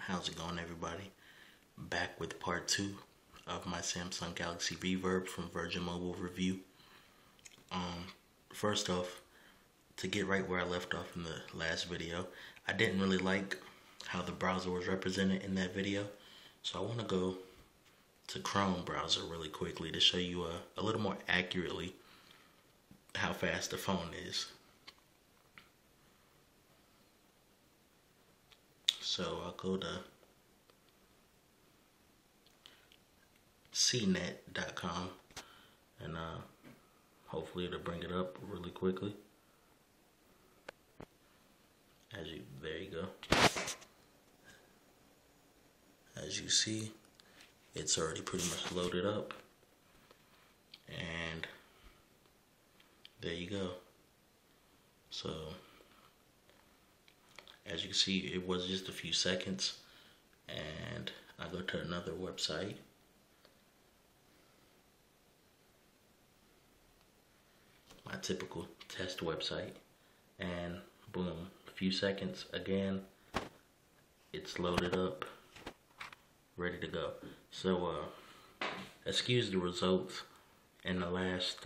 How's it going, everybody? Back with part 2 of my Samsung Galaxy Reverb from Virgin Mobile review. First off, to get right where I left off in the last video, I didn't really like how the browser was represented in that video, so I want to go to Chrome browser really quickly to show you a little more accurately how fast the phone is. So I'll go to cnet.com and hopefully it'll bring it up really quickly. There you go. As you see, it's already pretty much loaded up, and there you go. So as you can see, it was just a few seconds, and I go to another website. My typical test website, and boom, a few seconds again, it's loaded up, ready to go. So excuse the results in the last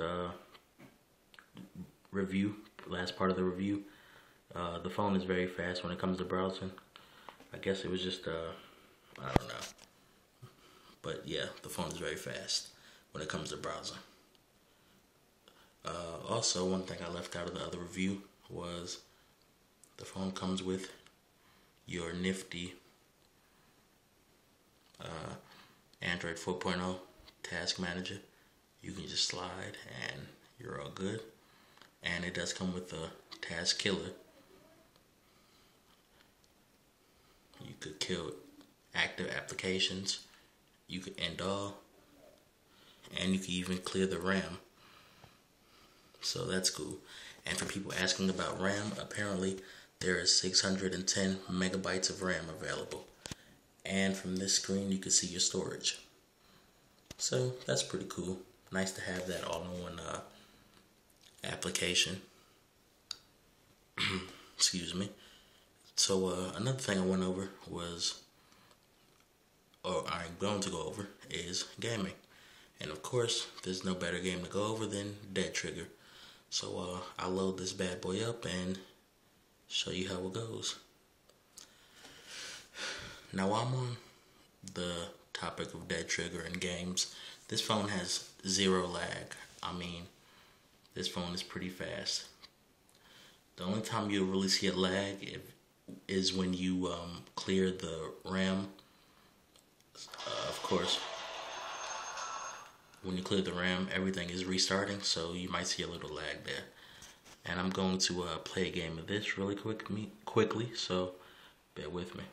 last part of the review. The phone is very fast when it comes to browsing. I guess it was just I don't know, but yeah, the phone is very fast when it comes to browsing. Also, one thing I left out of the other review was the phone comes with your nifty Android 4.0 task manager. You can just slide and you're all good. And it does come with a task killer. You could kill active applications, you could end all, and you can even clear the RAM. So that's cool. And for people asking about RAM, apparently there is 610 megabytes of RAM available. And from this screen, you can see your storage. So that's pretty cool. Nice to have that all-in-one application. Excuse me. So another thing I went over was, or I'm going to go over, is gaming. And of course, there's no better game to go over than Dead Trigger. So I'll load this bad boy up and show you how it goes. Now, while I'm on the topic of Dead Trigger and games, this phone has zero lag. I mean, this phone is pretty fast. The only time you'll really see a lag is when you clear the RAM. Of course, when you clear the RAM, everything is restarting, so you might see a little lag there. And I'm going to play a game of this really quickly, so bear with me.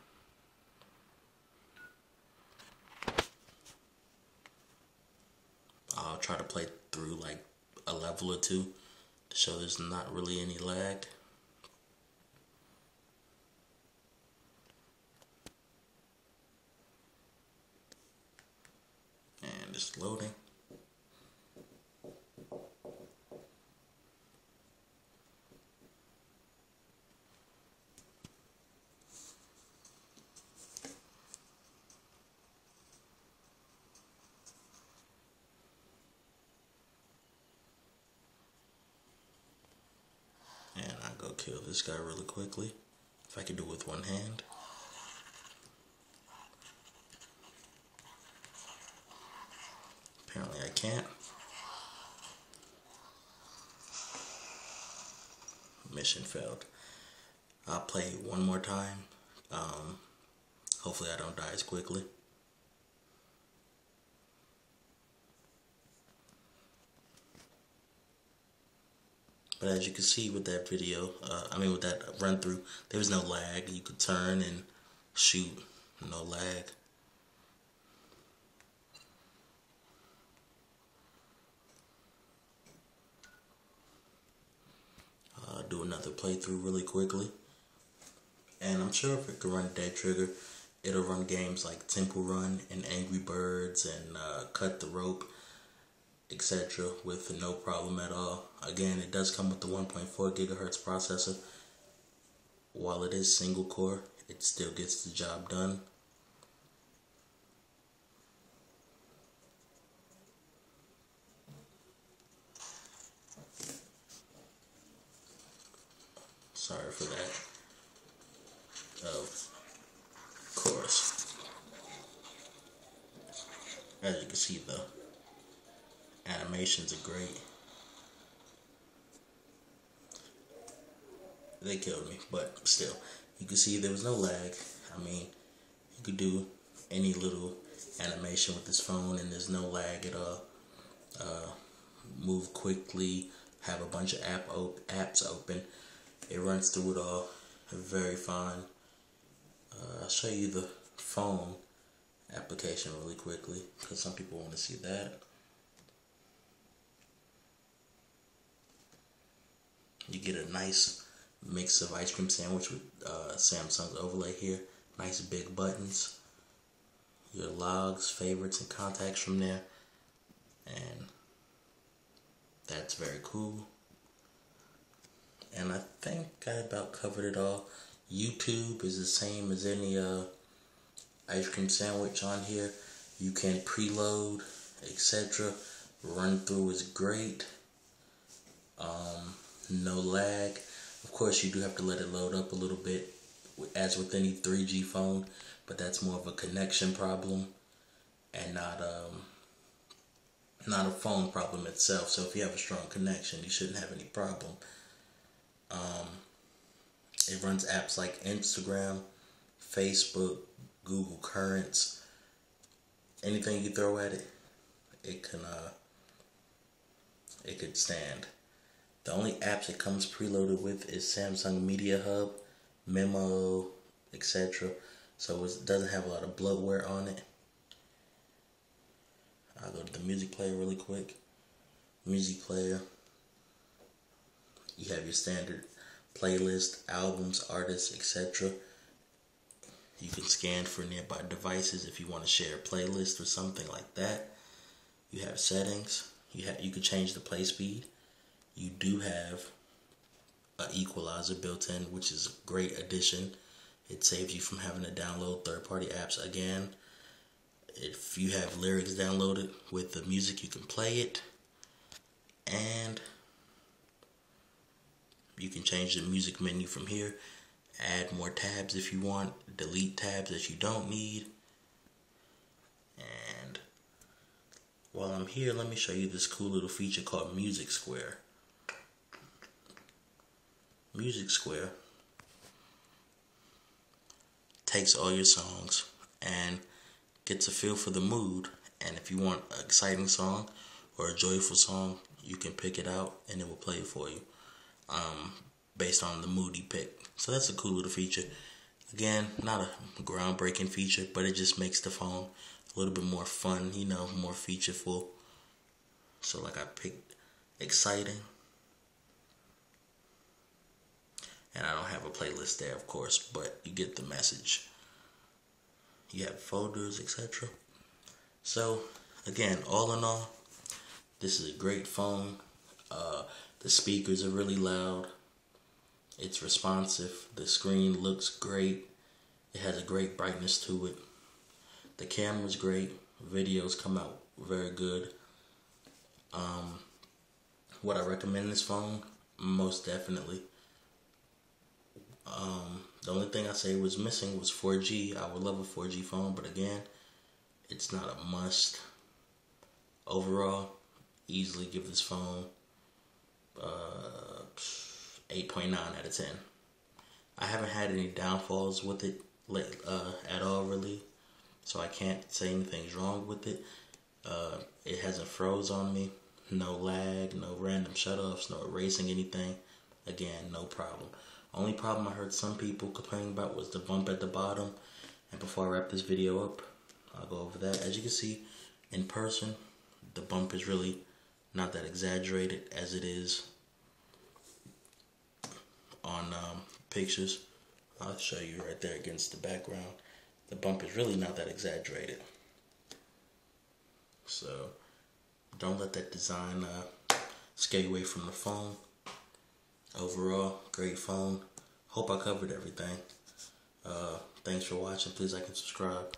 I'll try to play through like a level or two to show there's not really any lag. And it's loading. And I'll go kill this guy really quickly, if I can do it with one hand. Apparently I can't. Mission failed. I'll play one more time. Hopefully I don't die as quickly. But as you can see with that video, with that run through, there was no lag. You could turn and shoot, no lag. I'll do another playthrough really quickly. And I'm sure if it can run Dead Trigger, it'll run games like Temple Run and Angry Birds and Cut the Rope, etc. with no problem at all. Again, it does come with the 1.4 gigahertz processor. While it is single core, it still gets the job done As you can see, the animations are great. They killed me, but still, you can see there was no lag. I mean, you could do any little animation with this phone and there's no lag at all. Move quickly, have a bunch of apps open. It runs through it all. Very fine. I'll show you the phone application really quickly because some people want to see that. You get a nice mix of ice cream sandwich with Samsung's overlay here. Nice big buttons. Your logs, favorites, and contacts from there. And that's very cool. And I think I about covered it all. YouTube is the same as any ice cream sandwich on here. You can preload, etc. Run through is great. No lag. Of course, you do have to let it load up a little bit, as with any 3G phone, but that's more of a connection problem and not a phone problem itself. So if you have a strong connection, you shouldn't have any problem. It runs apps like Instagram, Facebook, Google Currents. Anything you throw at it, it could stand. The only apps it comes preloaded with is Samsung Media Hub, Memo, etc. So it doesn't have a lot of bloatware on it. I'll go to the music player really quick. Music player. You have your standard playlist, albums, artists, etc. You can scan for nearby devices if you want to share a playlist or something like that. You have settings. You can change the play speed. You do have an Equalizer built in, which is a great addition. It saves you from having to download third-party apps again. If you have lyrics downloaded with the music, you can play it. And you can change the music menu from here. Add more tabs if you want. Delete tabs that you don't need. And while I'm here, let me show you this cool little feature called Music Square. Music Square takes all your songs and gets a feel for the mood, and if you want an exciting song or a joyful song, you can pick it out and it will play it for you based on the mood you pick. So that's a cool little feature. Again, not a groundbreaking feature, but it just makes the phone a little bit more fun, you know, more featureful. So like I picked exciting. And I don't have a playlist there, of course, but you get the message. You have folders, etc. So, again, all in all, this is a great phone. The speakers are really loud. It's responsive. The screen looks great. It has a great brightness to it. The camera's great. Videos come out very good. Would I recommend this phone? Most definitely. The only thing I say was missing was 4G. I would love a 4G phone, but again, it's not a must. Overall, easily give this phone 8.9 out of 10. I haven't had any downfalls with it at all, really, so I can't say anything's wrong with it. It hasn't froze on me. No lag, no random shutoffs, no erasing anything. Again, no problem. Only problem I heard some people complaining about was the bump at the bottom. And before I wrap this video up, I'll go over that. As you can see, in person, the bump is really not that exaggerated as it is on pictures. I'll show you right there against the background. The bump is really not that exaggerated. So don't let that design scare you away from the phone. Overall, great phone. Hope I covered everything. Thanks for watching. Please like and subscribe.